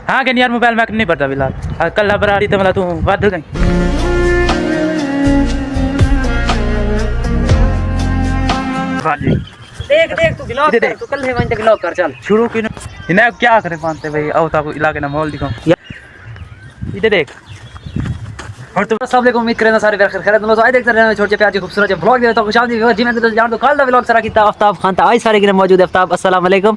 हाँ कि यार मोबाइल में नहीं पड़ता बिलाल कल बराड़ी तो मतलब तू वध गई देख देख तू ब्लॉग कर तू कल है वहीं ब्लॉग कर चल शुरू की इन्हें क्या करे मानते भाई आओ ताको इलाके ना माहौल दिखाओ इधर देख और तुम सब लोग उम्मीद करें सारे खैर खैर दोस्तों आज देखते रहना छोटे प्यार खूबसूरत ब्लॉग दे तो खुशामदी जी मैं तो जान दो कल दा ब्लॉग सारा कीता आफ्ताब खान ता आज सारे गिरे मौजूद है आफ्ताब अस्सलाम वालेकुम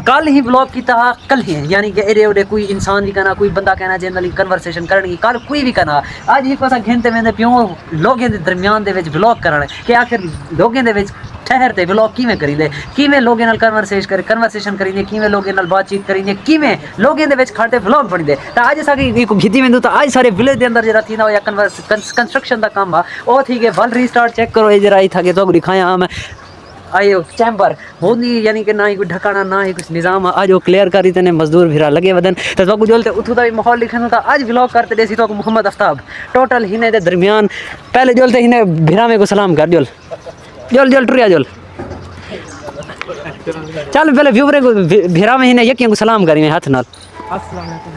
कल ही ब्लॉग कीता कल ही यानी कि एरे ओडे कोई इंसान भी कहना कोई बंदा कहना जनरली कन्वर्सेशन करनी कल कोई भी कहना आज ही पासा घंटे में पियो लोगों के दरमियान दे विच ब्लॉग करना कि आखिर लोगों दे विच ठहरते ब्लॉग किवें करींदे किवें लोगों नाल कन्वर्सेशन करींदे किवें लोगों नाल बातचीत करींदे किवें लोगों दे विच खड़ते ब्लॉग बणदे ता आज साडी एक घिती वेंदो ता आज सारे विलेज दे अंदर जरा थीना या कंस्ट्रक्शन दा काम आ ओ थी के वल रीस्टार्ट चेक करो ए जरा आई था के तो दिखाया मैं आयो चैम्बर वो नहीं यानी कि ना ही कोई ढकाना ना ही कुछ निजाम आज वो क्लियर करी तने मजदूर भिरा लगे वदन तो तो जोलते उठू दा माहौल लिखनो था आज व्लॉग करते देसी तो मोहम्मद आफ्ताब टोटल हिने दे दरमियान पहले जोलते हिने भिरा में को सलाम कर जोल जोल जोल टुरिया जोल चल पहले व्यूवर को भिरा में हिने यकिन को सलाम करी हाथ नाल अस्सलाम वालेकुम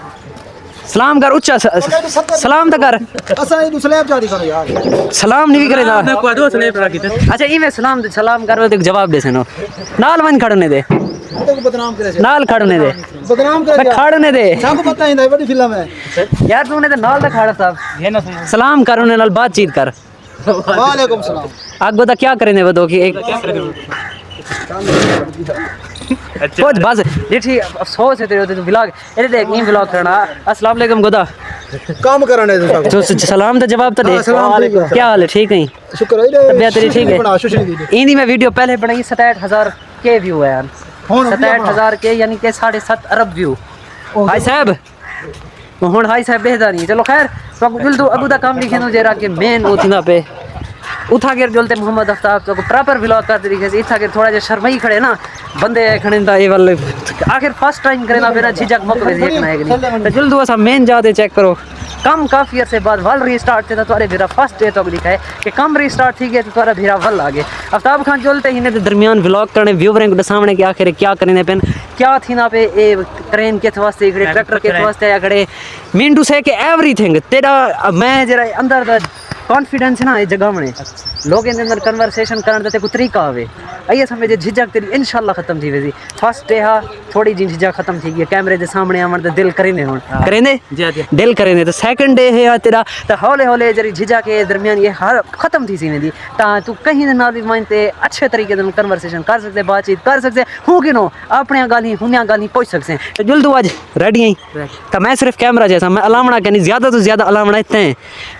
सलाम कर उच्चा सलाम तो कर असा ये स्लैब जा दिखाओ यार सलाम नहीं करे ना को दो स्लैब रखी थे अच्छा ई में सलाम कर तो जवाब दे सनो नाल मन खड़ने दे तो बदनाम करे नाल खड़ने दे बदनाम करे खड़ने दे सब पता ही नहीं बड़ी फिल्म है यार तूने तो नाल दा खड़ा साहब ये ना सलाम कर उन्हें नाल बातचीत कर वालेकुम सलाम आगो दा क्या करेंगे वो दो कि एक कुछ बस ये ठीक अफसोस है तेरे तो व्लॉग ये देख नहीं व्लॉग करना अस्सलाम वालेकुम गोदा काम करने दे तो सलाम तो जवाब तो दे क्या हाल है ठीक है शुक्र है तबीयत तेरी ठीक है इंदी में वीडियो पहले बनाई 67,000 के व्यू है यार 67,000 के यानी कि 7.5 अरब व्यू हाय साहब हुन हाय साहब बेहतर नहीं चलो खैर तो बिल तो अबू दा काम लिखे नो जरा के मेन उठना पे उठा के जोलते मोहम्मद आफ्ताब तो प्रॉपर व्लॉग कर तरीके से इथा के थोड़ा जे शर्माई खड़े ना बंदे खड़े दा ये वाले आखिर फर्स्ट टाइम करे ना बिना झिझक मौके से एक ना एक नहीं तो जल्द सा मेन जाते चेक करो कम काफी अरसे बाद वल रीस्टार्ट थे तो तुम्हारे भिरा फर्स्ट डे तो लिखा है कि कम रीस्टार्ट थी गए तो तुम्हारा भिरा वल आ गए आफ्ताब खान जोलते ही ने दरमियान व्लॉग करने व्यूवरें के सामने के आखिर क्या करने पेन क्या थी ना पे ए ट्रेन के वास्ते खड़े ट्रैक्टर के वास्ते या खड़े मीन टू से कि एवरीथिंग तेरा मैं जरा अंदर दा कॉन्फिडेंस है ना ये जगह में लोग इन अंदर कन्वर्सेशन करने का कोई तरीका आवे आइए समझ झिझक तेरी इंशाल्लाह खत्म थी वेसी फर्स्ट डे हा थोड़ी जी झिझक खत्म थी गई कैमरे के सामने आवन तो दिल करेंदे हुन करेंदे दिल करेंदे तो सेकंड डे है या तेरा तो हौले हौले जरी झिझक के दरमियान ये हर खत्म थी सी वेंदी ता तू कहीं ना भी मानते अच्छे तरीके से कन्वर्सेशन कर सकते बातचीत कर सकते हूं कि नो अपने गाली हुनिया गाली पहुंच सकते तो जल्द आज रेडी आई तो मैं सिर्फ कैमरा जैसा मैं अलावना कहनी ज्यादा तो ज्यादा अलावना इतने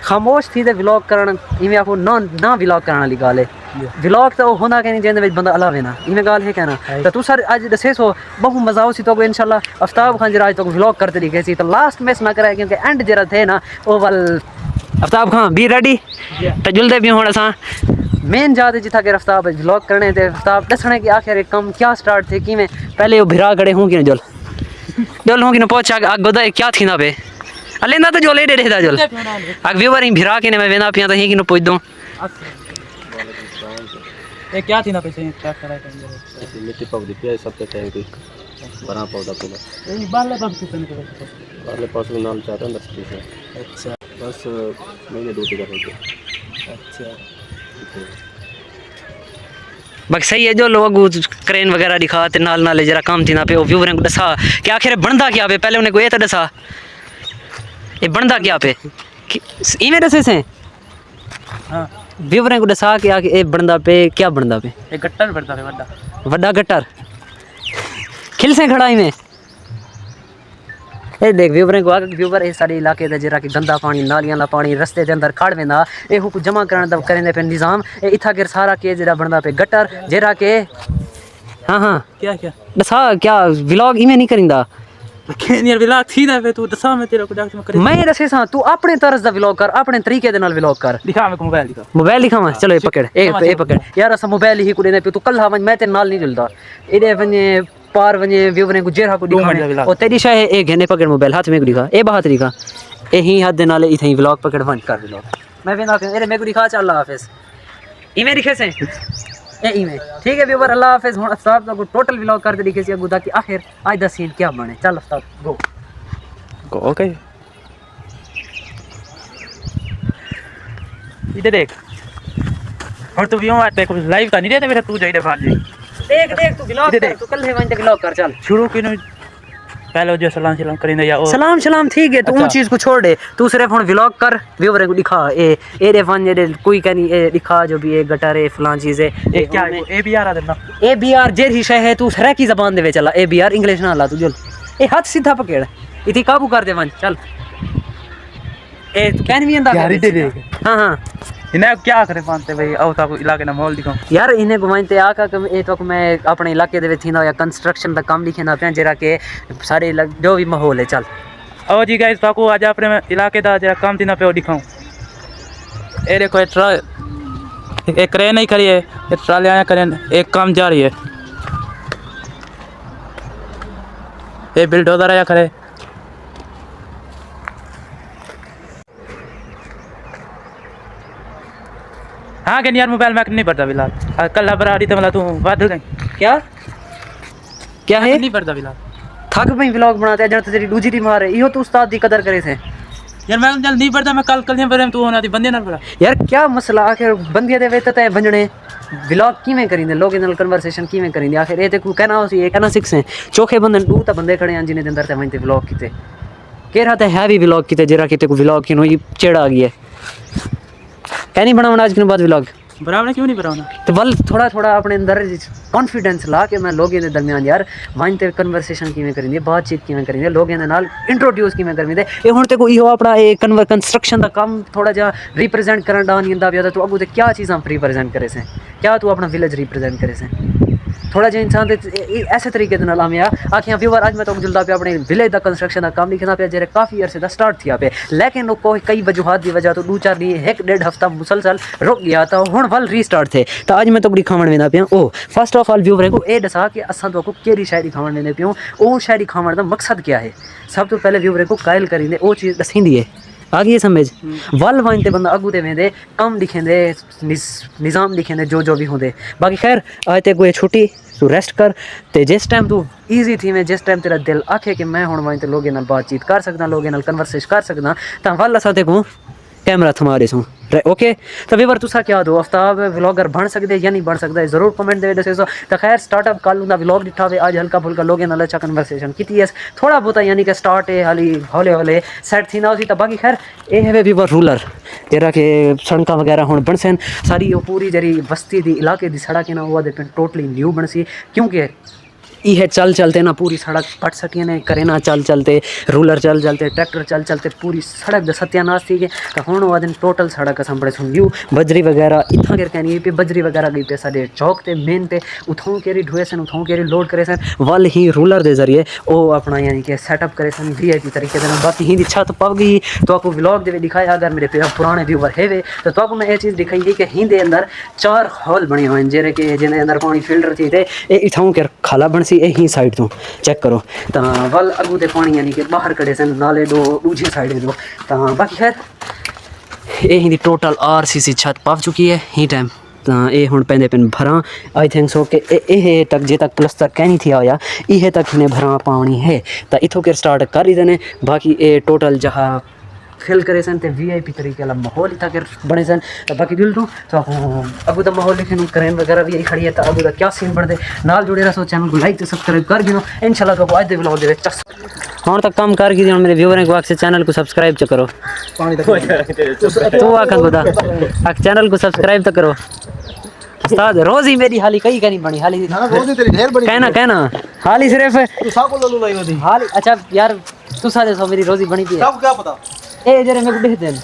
खामोश थी व्लॉग करन इवें आपको ना व्लॉग करने वाली गाल है व्लॉग तो होना कहनी जेंदे विच बंदा अलावे ना इवें गाल है कहना तो तू सर आज दसे सो बहु मजा आउसी तो इंशाल्लाह आफ्ताब खान जरा आज तो व्लॉग करते दिखे सी तो लास्ट मिस ना करे क्योंकि एंड जरा थे ना ओ वल आफ्ताब खान बी रेडी तो जुलदे भी हुन असा मेन जाते जिथा के आफ्ताब व्लॉग करने थे आफ्ताब दसने की आखिर काम क्या स्टार्ट थे कि मैं पहले वो भिरा खड़े हूं कि जुल जुल हूं कि पहुंच आग गोदा क्या थी ना बे अलेंदा तो जोले दे दा जोल आग व्यूवर ही भिरा के ने मैं वेना पिया तो ही कि न पूछ दूं ये क्या थी ना पैसे क्या करा कर मिट्टी पक दी पिया सब पे है कोई बना पौधा पूरा ये बाले पंप कितने के वाले पास में नाम चाहता है 10 पीस है अच्छा बस महीने 2 कर होते अच्छा बाकी सही है जो लोग क्रेन वगैरह दिखाते नाल नाल जरा काम थी ना पे व्यूवर को दसा कि आखिर बनदा क्या पे पहले उन्हें को ये तो दसा ये बनदा क्या पे इवें दसे से हां व्यूवरें को दसा कि ये बनदा पे क्या बनदा पे एक गट्टर भरता है बड़ा वड्डा गट्टर खिल से खड़ा ही में ए देख व्यूवरें को व्यूवर ये सारे इलाके दा जरा कि गंदा पानी नालियां ला पानी रस्ते के अंदर खड़ वेंदा ए को जमा करन दा करेंदे पे निजाम ए इथा के सारा के जरा बनदा पे गट्टर जरा के हां क्या दसा क्या व्लॉग इमें नहीं करिंदा यार व्लॉग थी ना पे तू दसा मैं तेरे को डॉक्टर में करे मैं दसे सा तू अपने तरस दा व्लॉग कर अपने तरीके दे नाल व्लॉग कर दिखा मेरे को मोबाइल दिखावा चलो ये पकड़ ए पकड़ यार असा मोबाइल ही कुड़े ने पे तू कल हा मैं तेरे नाल नहीं जुलदा एडे वने पार वने व्यूवरें को जेरा को दिखा ओ तेरी शाय ए घेने पकड़ मोबाइल हाथ में को दिखा ए बात दिखा ए ही हाथ दे नाल इथे व्लॉग पकड़ बंद कर व्लॉग मैं वेना एरे मेरे को दिखा चल अल्लाह हाफिज इमे दिखे से ए इमे ठीक है व्यूवर अल्लाह हाफिज हुन आफ्ताब को टोटल व्लॉग कर दे दिखे सी गुदा की आखिर आज दा सीन क्या बने चल आफ्ताब गो ओके इधर देख और तू यूं आते कुछ लाइव का नहीं रहता मेरा तू जाइए भाग देख देख तू व्लॉग कर तू कल है वहीं तक व्लॉग कर चल शुरू क्यों नहीं पहले जो सलाम सलाम करेंगे या सलाम सलाम ठीक है तू उन चीज को छोड़ दे तू सिर्फ हुन व्लॉग कर व्यूअर को दिखा ए रे फन जे कोई कनी ए दिखा जो भी ए गटर है फलां चीज है ये क्या है ए बी आर आ देना ए बी आर जे ही शय है तू सर की जबान दे चला ए बी आर इंग्लिश ना ला तू जुल ए हाथ सीधा पकड़ इति काबू कर दे वन चल ए तू कैन भी अंदा यार दे हां हां इन्हें क्या करे पाते भाई आओ ताको इलाके ना माहौल दिखाऊं यार इन्हें घुमाइते आका ए तो मैं अपने इलाके दे विच थींदा या कंस्ट्रक्शन दा काम लिखना पे जरा के सारे जो भी माहौल है चल आओ जी गाइस ताको आज अपने इलाके दा जरा काम दिना पे दिखाऊं ए देखो एक क्रेन नहीं खड़ी है एक ट्राली आया करें एक काम जारी है ये बिल्डोजर आया खड़े हाँ क्या यार मोबाइल मैक नहीं पड़ता फिलहाल कल बराड़ी तो मतलब तू बात हो गई क्या क्या है नहीं पड़ता फिलहाल थक पई व्लॉग बनाते हैं जब तेरी दूजी टीम आ रही इहो तू उस्ताद दी कदर करे थे यार मैं जल नहीं पड़ता मैं कल नहीं पर तू होना थी बंदे ना पड़ा यार क्या मसला आखिर बंदिया दे वेत ते बनने व्लॉग किवें करिंदे लोगे नाल कन्वर्सेशन किवें करिंदे आखिर ए ते को कहना होसी ए कहना सिक्स है चोखे बंदे दू ता बंदे खड़े हैं जिने दे अंदर ते वहीं ते व्लॉग कीते केरा ते हैवी व्लॉग कीते जरा किते को व्लॉग किनो ये चेड़ा आ गई है कहनी बनावना आज के बाद व्लॉग बराबर क्यों नहीं बनाना तो बल थोड़ा थोड़ा अपने अंदर कॉन्फिडेंस ला के मैं लोगों के दरमियान यार वहीं ते कन्वर्सेशन किवें करेंगे बातचीत किवें करेंगे लोगों के नाल इंट्रोड्यूस किवें करेंगे ये हुण ते को इहो अपना ए कंस्ट्रक्शन दा काम थोड़ा जा रिप्रेजेंट करन दा नहीं आंदा पिया तू अगू ते क्या चीज़ां रिप्रेजेंट करे से क्या तू अपना विलेज रिप्रेजेंट करे से थोड़ा जिहा इंसान दे ऐसे तरीके नाल आमिया आखियां व्यूअर आज मैं तो जुलदा पे अपने विलेज दा कंस्ट्रक्शन दा काम लिखना पे जेरे काफ़ी अरसे दा स्टार्ट थिया पे लेकिन कोई कई वजूहात की वजह तो 2-4 दिन 1-1.5 हफ्ता मुसलसल रुक गया तो हुण वल रीस्टार्ट थे तो आज मैं तो दिखावन वेंदा पिया ओ फर्स्ट ऑफ ऑल व्यूअर को ए दसा कि असां तो को केरी शायरी खावन वेंदे पियो ओ शायरी खावन दा मकसद क्या है सब तो पहले व्यूअर को कायल करिंदे ओ चीज़ दसींदी है आ गई समझ वल वाइन ते बंदा अगू दे वेंदे कम लिखेंदे निज़ाम लिखेंदे जो भी होंदे बाकी खैर आज ते कोई छुट्टी तू रेस्ट कर ते जिस टाइम तू ईजी थी मैं जिस टाइम तेरा दिल आखे कि मैं हुण वाइन ते लोगों नाल बातचीत कर सकदा लोगों नाल कन्वर्सेशन कर सकदा तां वल असां ते को कैमरा थमा दे सूं ओके तो व्यूअर तुसा क्या दो आफ्ताब व्लॉगर बन सकते या नहीं बन सकता जरूर कमेंट दे दसो तो खैर स्टार्टअप कल उनका व्लॉग दिखा हुए आज हल्का फुल्का लोगों नाल अच्छा कन्वर्सेशन की थोड़ा बहुत यानी कि स्टार्ट है हाली हौले हौले सैट थी ना उसी तो बाकी खैर ये है व्यूअर रूलर तेरा के सड़क वगैरह हुण बनसन सारी वो पूरी जरी बस्ती दी इलाके दी सड़क है ना वो टोटली न्यू बनसी क्योंकि ये चल चलते ना पूरी सड़क कट सकी ने करे ना चल चलते रूलर चल चलते ट्रैक्टर चल चलते पूरी सड़क द सत्यानाश थी गए तो हुण वो दिन टोटल सड़क असां बड़े सुन न्यू बजरी वगैरह इतना कर कहनी पे बजरी वगैरह गई पे साडे चौक ते मेन पे उथों केरी ढोए सन उथों केरी लोड करे सन वल ही रूलर दे जरिए ओ अपना यानी कि सेटअप करे सन वीआईपी तरीके दे बाकी ही छत पव गई तो आपको व्लॉग दे दिखाया अगर मेरे पुराने व्यूवर है तो आपको मैं ये चीज़ दिखाई कि ही दे अंदर 4 हॉल बने हुए हैं जेरे के जिन्हें अंदर पानी फिल्टर थी थे इथों के खाला बन सी यही साइड तो चेक करो तो वल अगू ते पानी यानी कि बाहर कड़े सन नाले दो दूसरी साइड दो तो बाकी खैर यही दी टोटल RCC छत पव चुकी है ही टाइम तो ये हुण पैंदे पिन भरा आई थिंक सो कि ये तक जे तक प्लस्तर कहनी थी आया ये तक इन्हें भरा पानी है तो इथों के स्टार्ट कर ही देने बाकी ये टोटल जहाँ फिल करे सन ते वीआईपी तरीके वाला माहौल इतना कर बने सन तो बाकी दिल तो अगू तो माहौल लिखे क्रेन वगैरह भी खड़ी है तो अगू का क्या सीन बढ़ते नाल जुड़े रहो चैनल को लाइक तो सब्सक्राइब कर गिनो इंशाल्लाह तो आज दे व्लॉग दे हुण तक काम कर गिनो मेरे व्यूअर को आख चैनल को सब्सक्राइब तो करो तू आख खुदा आख चैनल को सब्सक्राइब तो करो उस्ताद रोज ही मेरी हाली कई नहीं बनी हाली रोज तेरी ढेर बड़ी कहना हाली सिर्फ तू साको लल्लू लाई होती हाली अच्छा यार तू सारे सो मेरी रोजी बनी पी सब क्या पता ए जरे मेरे को देख देन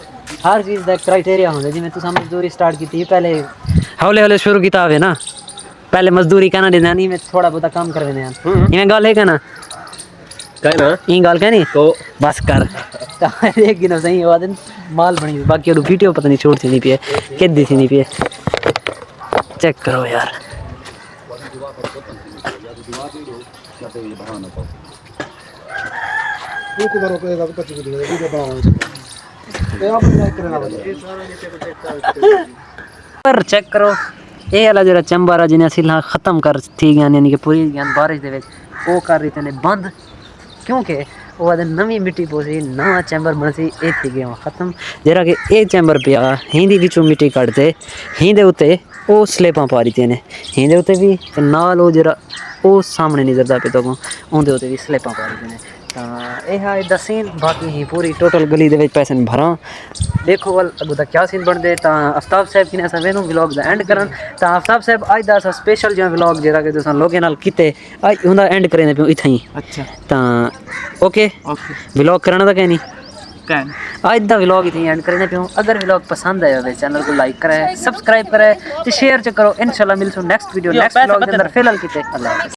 हर चीज़ का क्राइटेरिया होंगे जिमें तुम मजदूरी स्टार्ट की थी पहले हौले हौले शुरू किया हुए ना पहले मजदूरी कहना देना नहीं मैं थोड़ा बहुत काम कर देने इन्हें गल है कहना ये गल कहनी तो बस कर एक गिनो सही हुआ दिन माल बनी बाकी और वीडियो पता नहीं छोड़ सी नहीं पिए किद्दी सी नहीं पिए चेक करो यार पर चेक करो ये वाला जरा चंबारा जिन्हें सिला खत्म कर थी गया यानी कि पूरी बारिश दे वो कर रही थे बंद क्योंकि ਉਹ ਆਦੇ ਨਵੀਂ ਮਿੱਟੀ ਪੋਸੀ ਨਵਾਂ ਚੈਂਬਰ ਬਣਸੀ ਇੱਥੇ ਗਿਆ ਖਤਮ ਜਿਹੜਾ ਕਿ ਇਹ ਚੈਂਬਰ ਪਿਆ ਹਿੰਦੀ ਵਿੱਚੋਂ ਮਿੱਟੀ ਕੱਢਦੇ ਹਿੰਦੇ ਉੱਤੇ ਉਹ ਸਲੇਬਾਂ ਪਾ ਦਿੱਤੀਆਂ ਨੇ ਹਿੰਦੇ ਉੱਤੇ ਵੀ ਤੇ ਨਾਲ ਉਹ ਜਿਹੜਾ ਉਹ ਸਾਹਮਣੇ ਨਿਕਲਦਾ ਪਿਆ ਤੋਂ ਉਹਦੇ ਉੱਤੇ ਵੀ ਸਲੇਬਾਂ ਪਾ ਦਿੱਤੀਆਂ ਨੇ ਤਾਂ ਇਹ ਹੈ ਇਹਦਾ ਸੀਨ ਬਾਕੀ ਹੀ ਪੂਰੀ ਟੋਟਲ ਗਲੀ ਦੇ ਵਿੱਚ ਪੈਸੇ ਭਰਾਂ ਦੇਖੋ ਵੱਲ ਅੱਗੋਂ ਦਾ ਕਿਆ ਸੀਨ ਬਣਦੇ ਤਾਂ ਆਫਤਾਬ ਸਾਹਿਬ ਕਿਨੇ ਅਸਾਂ ਵੇਨੂੰ ਵਲੌਗ ਦਾ ਐਂਡ ਕਰਨ ਤਾਂ ਆਫਤਾਬ ਸਾਹਿਬ ਅੱਜ ਦਾ ਅਸਾਂ ਸਪੈਸ਼ਲ ਜਿਹਾ ਵਲੌਗ ਜਿਹੜਾ ਕਿ ਤੁਸੀਂ ਲੋਕਾਂ ਨਾਲ ਕੀਤੇ ਅੱਜ ਉਹਦਾ ਐਂਡ ਕਰੇ ਪਿਓ ਇੱਥੇ ਹੀ अच्छा ਤਾਂ ਓਕੇ ओके ਵਲੌਗ ਕਰਨਾ ਤਾਂ ਕਹਿ ਨਹੀਂ कैन आज दा व्लॉग इतनी एंड करने पे अगर व्लॉग पसंद आया हो चैनल को लाइक करे सब्सक्राइब करे तो शेयर करो इंशाल्लाह मिलसूं नेक्स्ट वीडियो नेक्स्ट व्लॉग के अंदर फिलहाल की अल्लाह हाफ़िज़।